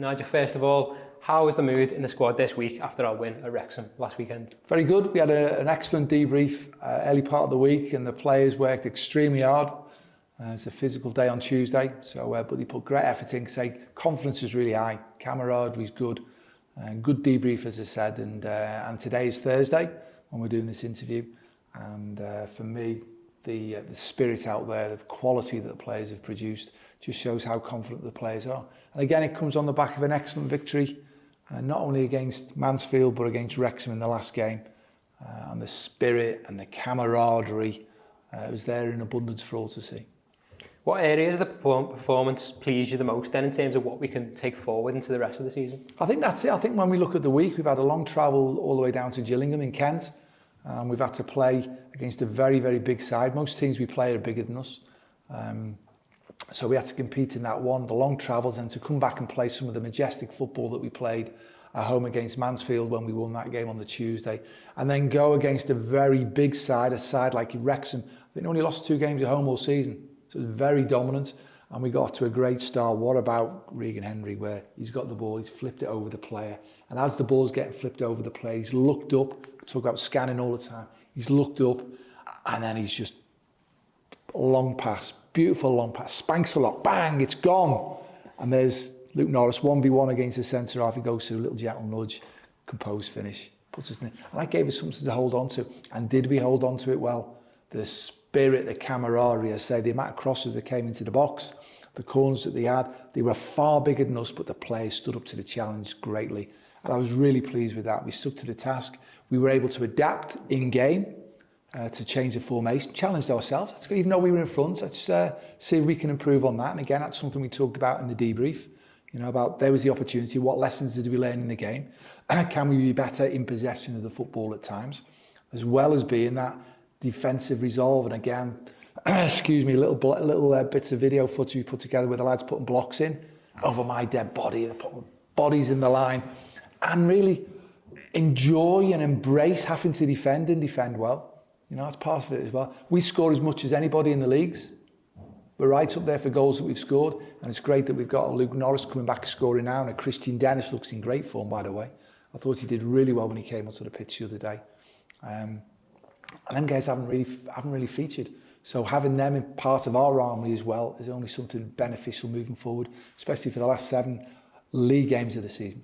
Nigel, first of all, how was the mood in the squad this week after our win at Wrexham last weekend? Very good. We had an excellent debrief early part of the week, and the players worked extremely hard. It's a physical day on Tuesday, but they put great effort in. Confidence is really high, camaraderie is good, good debrief, as I said, and today is Thursday when we're doing this interview. And for me, the spirit out there, the quality that the players have produced, just shows how confident the players are. And again, it comes on the back of an excellent victory, not only against Mansfield, but against Wrexham in the last game. And the spirit and the camaraderie was there in abundance for all to see. What areas of the performance pleased you the most then in terms of what we can take forward into the rest of the season? I think that's it. I think when we look at the week, we've had a long travel all the way down to Gillingham in Kent. We've had to play against a very, very big side. Most teams we play are bigger than us. So we had to compete in that one, the long travels, and to come back and play some of the majestic football that we played at home against Mansfield when we won that game on the Tuesday, and then go against a very big side, a side like Wrexham. They only lost 2 games at home all season, so it was very dominant, and we got to a great start. What about Regan Henry, where he's got the ball, he's flipped it over the player, and as the ball's getting flipped over the player, he's looked up, talk about scanning all the time, he's looked up, and then he's just long pass, beautiful long pass, spanks a lot, bang, it's gone. And there's Luke Norris, 1v1 against the centre half. He goes through a little gentle nudge, composed finish, puts us in. And that gave us something to hold on to. And did we hold on to it well? The spirit, the camaraderie, I say, the amount of crosses that came into the box, the corners that they had, they were far bigger than us, but the players stood up to the challenge greatly. And I was really pleased with that. We stuck to the task. We were able to adapt in game, to change the formation, challenged ourselves. Let's go, even though we were in front, let's see if we can improve on that. And again, that's something we talked about in the debrief, about there was the opportunity, what lessons did we learn in the game? Can we be better in possession of the football at times, as well as being that defensive resolve? And again, excuse me, little bits of video footage we put together with the lads putting blocks in over my dead body, putting bodies in the line, and really enjoy and embrace having to defend and defend well. That's part of it as well. We score as much as anybody in the leagues. We're right up there for goals that we've scored, and it's great that we've got a Luke Norris coming back scoring now, and a Christian Dennis looks in great form, by the way. I thought he did really well when he came onto the pitch the other day. And them guys haven't really featured. So having them in part of our army as well is only something beneficial moving forward, especially for the last 7 league games of the season.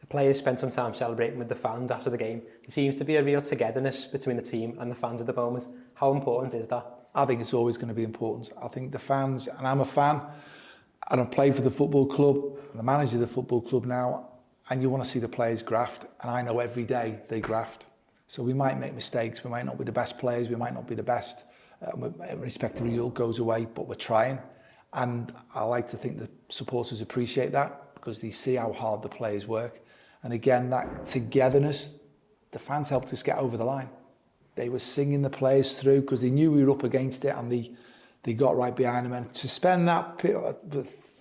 The players spent some time celebrating with the fans after the game. There seems to be a real togetherness between the team and the fans at the moment. How important is that? I think it's always going to be important. I think the fans, and I'm a fan, and I play for the football club, I'm the manager of the football club now, and you want to see the players graft, and I know every day they graft. So we might make mistakes, we might not be the best players, we might not be the best, respect the result goes away, but we're trying. And I like to think the supporters appreciate that, because they see how hard the players work. And again, that togetherness, the fans helped us get over the line. They were singing the players through because they knew we were up against it, and they got right behind them. And to spend that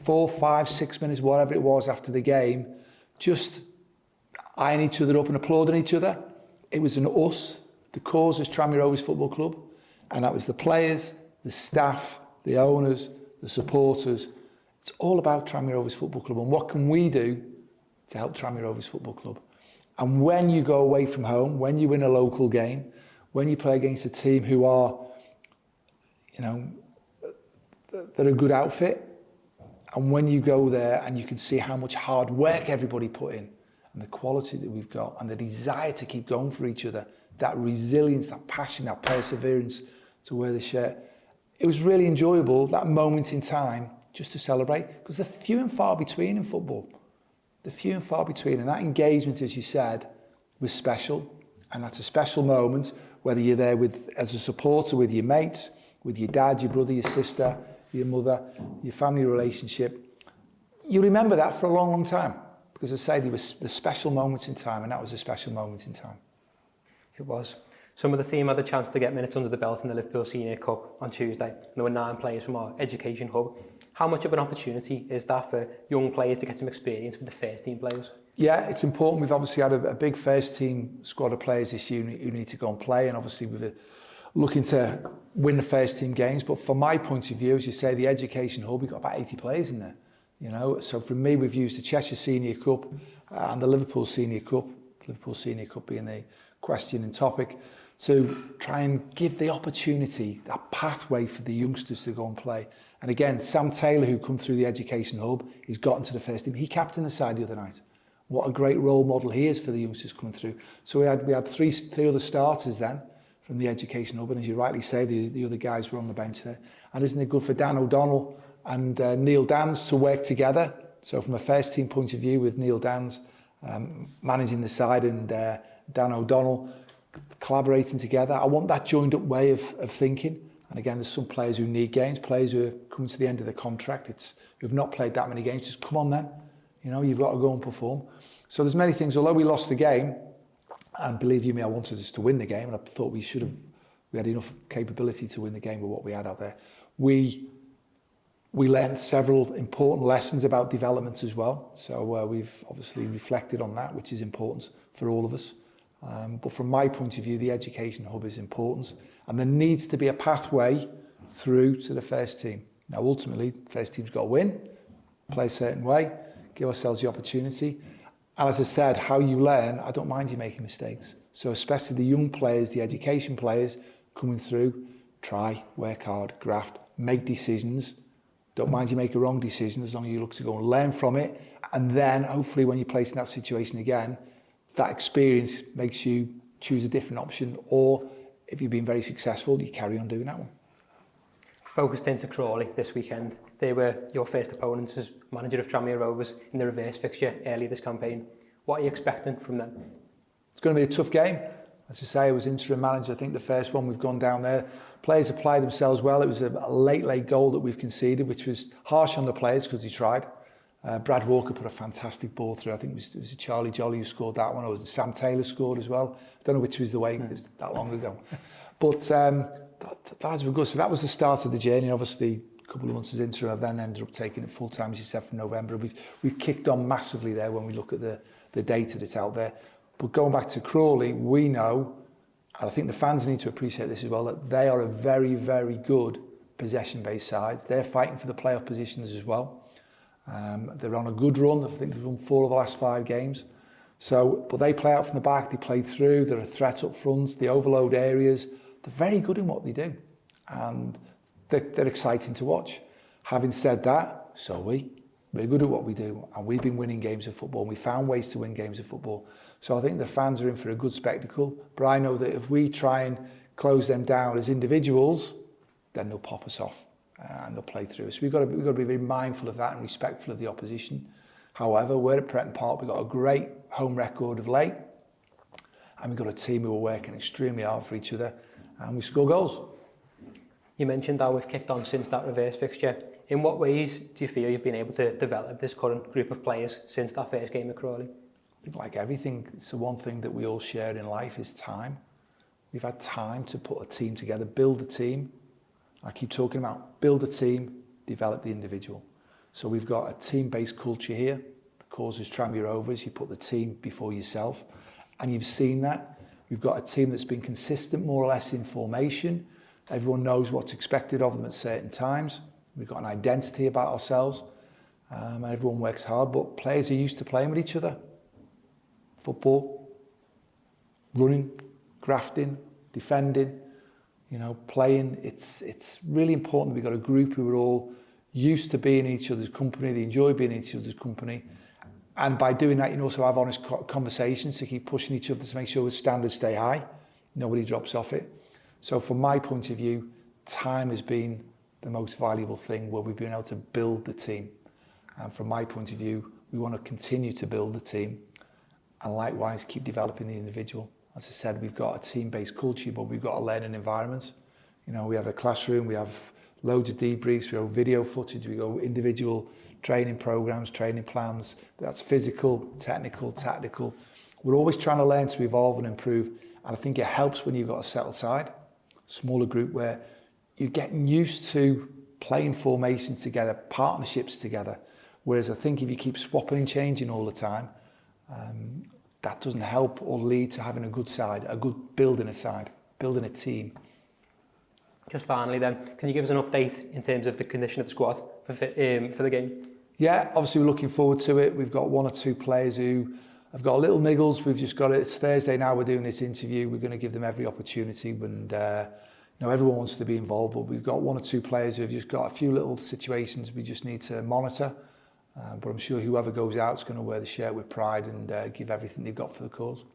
4, 5, 6 minutes, whatever it was after the game, just eyeing each other up and applauding each other. It was an us. The cause was Tranmere Rovers Football Club, and that was the players, the staff, the owners, the supporters. It's all about Tranmere Rovers Football Club, and what can we do to help Tranmere Rovers Football Club? And when you go away from home, when you win a local game, when you play against a team who are, they're a good outfit, and when you go there and you can see how much hard work everybody put in, and the quality that we've got, and the desire to keep going for each other, that resilience, that passion, that perseverance to wear the shirt. It was really enjoyable, that moment in time, just to celebrate, because they're few and far between in football. They're few and far between, and that engagement, as you said, was special. And that's a special moment, whether you're there as a supporter with your mates, with your dad, your brother, your sister, your mother, your family relationship. You remember that for a long, long time. Because as I say, there was the special moments in time, and that was a special moment in time. It was. Some of the team had a chance to get minutes under the belt in the Liverpool Senior Cup on Tuesday, and there were 9 players from our education hub. How much of an opportunity is that for young players to get some experience with the first team players? Yeah, it's important. We've obviously had a big first team squad of players this year who need to go and play, and obviously we're looking to win the first team games. But from my point of view, as you say, the education hub, we've got about 80 players in there. You know, so for me, we've used the Cheshire Senior Cup and the Liverpool Senior Cup, Liverpool Senior Cup being the question and topic, to try and give the opportunity, that pathway for the youngsters to go and play. And again, Sam Taylor, who come through the Education Hub, he's got into the first team. He captained the side the other night. What a great role model he is for the youngsters coming through. So we had three other starters then from the Education Hub, and as you rightly say, the other guys were on the bench there. And isn't it good for Dan O'Donnell and Neil Dans to work together? So from a first team point of view, with Neil Dans managing the side and Dan O'Donnell collaborating together, I want that joined up way of thinking. And again, there's some players who need games, players who are coming to the end of their contract, who've not played that many games. Just come on then, you know, you've got to go and perform. So there's many things. Although we lost the game, and believe you me, I wanted us to win the game, and I thought we had enough capability to win the game with what we had out there. We learned several important lessons about development as well. So we've obviously reflected on that, which is important for all of us. But from my point of view, the Education Hub is important, and there needs to be a pathway through to the first team. Now, ultimately, the first team's got to win, play a certain way, give ourselves the opportunity. And as I said, how you learn, I don't mind you making mistakes. So especially the young players, the education players coming through, try, work hard, graft, make decisions. Don't mind you make a wrong decision as long as you look to go and learn from it. And then hopefully when you're placed in that situation again, that experience makes you choose a different option, or if you've been very successful, you carry on doing that one. Focused into Crawley this weekend. They were your first opponents as manager of Tranmere Rovers in the reverse fixture early this campaign. What are you expecting from them? It's going to be a tough game. As I say, I was interim manager. I think the first one we've gone down there. Players applied themselves well. It was a late goal that we've conceded, which was harsh on the players because he tried. Brad Walker put a fantastic ball through. I think it was Charlie Jolly who scored that one, or was it Sam Taylor scored as well? I don't know which was the way, it was that long ago. But that was good. So that was the start of the journey. Obviously, a couple of months as interim, I then ended up taking it full time, as you said, from November. We've kicked on massively there when we look at the data that's out there. But going back to Crawley, we know, and I think the fans need to appreciate this as well, that they are a very, very good possession-based side. They're fighting for the playoff positions as well. They're on a good run. I think they've won 4 of the last 5 games. So, but they play out from the back, they play through, they're a threat up front, they overload areas. They're very good in what they do. And they're exciting to watch. Having said that, so we're good at what we do. And we've been winning games of football. And we found ways to win games of football. So I think the fans are in for a good spectacle. But I know that if we try and close them down as individuals, then they'll pop us off. And they'll play through us. We've got to be very mindful of that and respectful of the opposition. However, we're at Pretton Park. We've got a great home record of late, and we've got a team who are working extremely hard for each other, and we score goals. You mentioned how we've kicked on since that reverse fixture. In what ways do you feel you've been able to develop this current group of players since that first game at Crawley? I think like everything, it's the one thing that we all share in life is time. We've had time to put a team together, build a team. I keep talking about build a team, develop the individual. So we've got a team-based culture here. The cause is Tranmere Rovers. You put the team before yourself. And you've seen that. We've got a team that's been consistent, more or less, in formation. Everyone knows what's expected of them at certain times. We've got an identity about ourselves. And everyone works hard, but players are used to playing with each other. Football, running, grafting, defending, you know, playing. It's really important that we've got a group who are all used to being in each other's company. They enjoy being in each other's company. And by doing that, you can also have honest conversations to keep pushing each other to make sure the standards stay high. Nobody drops off it. So from my point of view, time has been the most valuable thing where we've been able to build the team. And from my point of view, we want to continue to build the team and likewise keep developing the individual. As I said, we've got a team-based culture, but we've got a learning environment. You know, we have a classroom, we have loads of debriefs, we have video footage, we go individual training programs, training plans. That's physical, technical, tactical. We're always trying to learn to evolve and improve. And I think it helps when you've got a settled side, smaller group where you're getting used to playing formations together, partnerships together. Whereas I think if you keep swapping and changing all the time, that doesn't help or lead to having a good side, a good building a side, building a team. Just finally then, can you give us an update in terms of the condition of the squad for the game? Yeah, obviously we're looking forward to it. We've got 1 or 2 players who have got little niggles. We've just got it. It's Thursday now. We're doing this interview. We're going to give them every opportunity, and you know, everyone wants to be involved. But we've got 1 or 2 players who have just got a few little situations we just need to monitor. But I'm sure whoever goes out is going to wear the shirt with pride and give everything they've got for the cause.